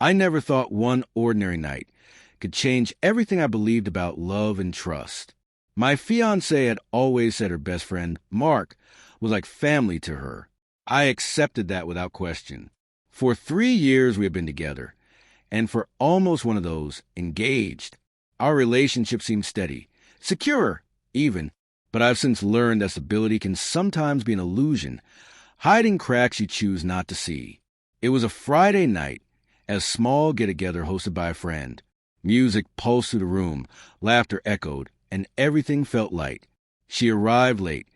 I never thought one ordinary night could change everything I believed about love and trust. My fiancée had always said her best friend, Mark, was like family to her. I accepted that without question. For 3 years we had been together, and for almost one of those, engaged. Our relationship seemed steady, secure, even, but I've since learned that stability can sometimes be an illusion, hiding cracks you choose not to see. It was a Friday night, a small get-together hosted by a friend. Music pulsed through the room, laughter echoed, and everything felt light. She arrived late,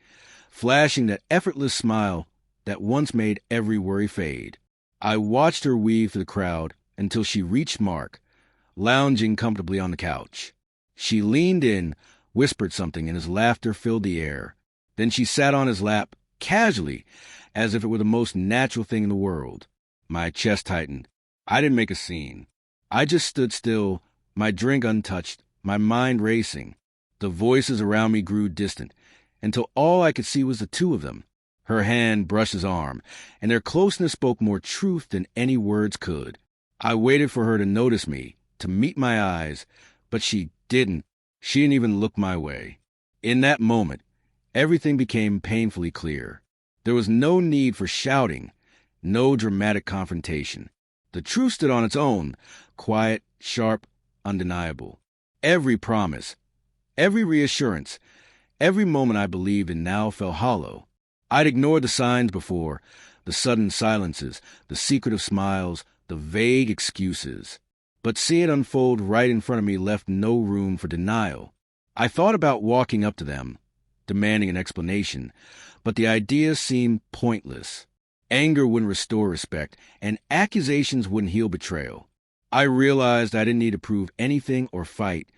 flashing that effortless smile that once made every worry fade. I watched her weave through the crowd until she reached Mark, lounging comfortably on the couch. She leaned in, whispered something, and his laughter filled the air. Then she sat on his lap, casually, as if it were the most natural thing in the world. My chest tightened. I didn't make a scene. I just stood still, my drink untouched, my mind racing. The voices around me grew distant, until all I could see was the two of them. Her hand brushed his arm, and their closeness spoke more truth than any words could. I waited for her to notice me, to meet my eyes, but she didn't. She didn't even look my way. In that moment, everything became painfully clear. There was no need for shouting, no dramatic confrontation. The truth stood on its own, quiet, sharp, undeniable. Every promise, every reassurance, every moment I believed in now fell hollow. I'd ignored the signs before, the sudden silences, the secretive smiles, the vague excuses. But seeing it unfold right in front of me left no room for denial. I thought about walking up to them, demanding an explanation, but the idea seemed pointless. Anger wouldn't restore respect, and accusations wouldn't heal betrayal. I realized I didn't need to prove anything or fight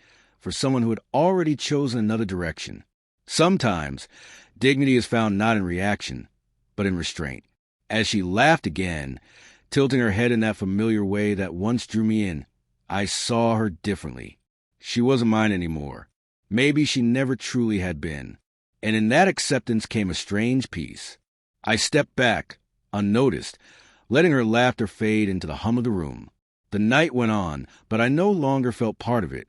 for someone who had already chosen another direction. Sometimes, dignity is found not in reaction, but in restraint. As she laughed again, tilting her head in that familiar way that once drew me in, I saw her differently. She wasn't mine anymore. Maybe she never truly had been. And in that acceptance came a strange peace. I stepped back, unnoticed, letting her laughter fade into the hum of the room. The night went on, but I no longer felt part of it.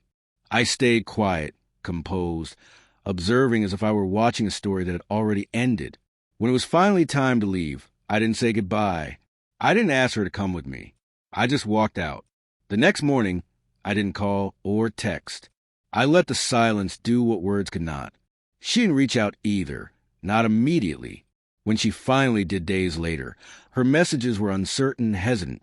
I stayed quiet, composed, observing as if I were watching a story that had already ended. When it was finally time to leave, I didn't say goodbye. I didn't ask her to come with me. I just walked out. The next morning, I didn't call or text. I let the silence do what words could not. She didn't reach out either, not immediately. When she finally did days later, her messages were uncertain, hesitant,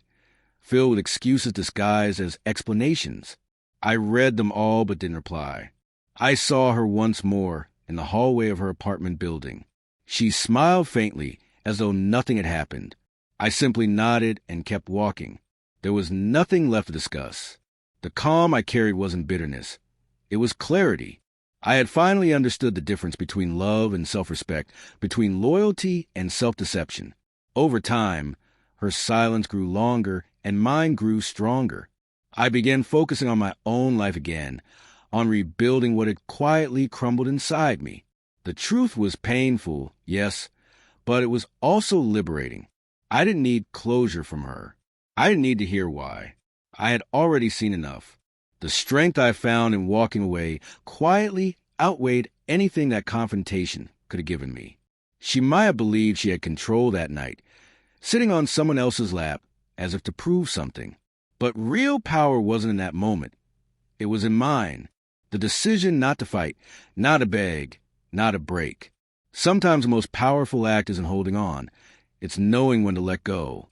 filled with excuses disguised as explanations. I read them all but didn't reply. I saw her once more in the hallway of her apartment building. She smiled faintly, as though nothing had happened. I simply nodded and kept walking. There was nothing left to discuss. The calm I carried wasn't bitterness. It was clarity. I had finally understood the difference between love and self-respect, between loyalty and self-deception. Over time, her silence grew longer and mine grew stronger. I began focusing on my own life again, on rebuilding what had quietly crumbled inside me. The truth was painful, yes, but it was also liberating. I didn't need closure from her. I didn't need to hear why. I had already seen enough. The strength I found in walking away quietly outweighed anything that confrontation could have given me. She might have believed she had control that night, sitting on someone else's lap as if to prove something. But real power wasn't in that moment. It was in mine. The decision not to fight, not to beg, not to break. Sometimes the most powerful act isn't holding on. It's knowing when to let go.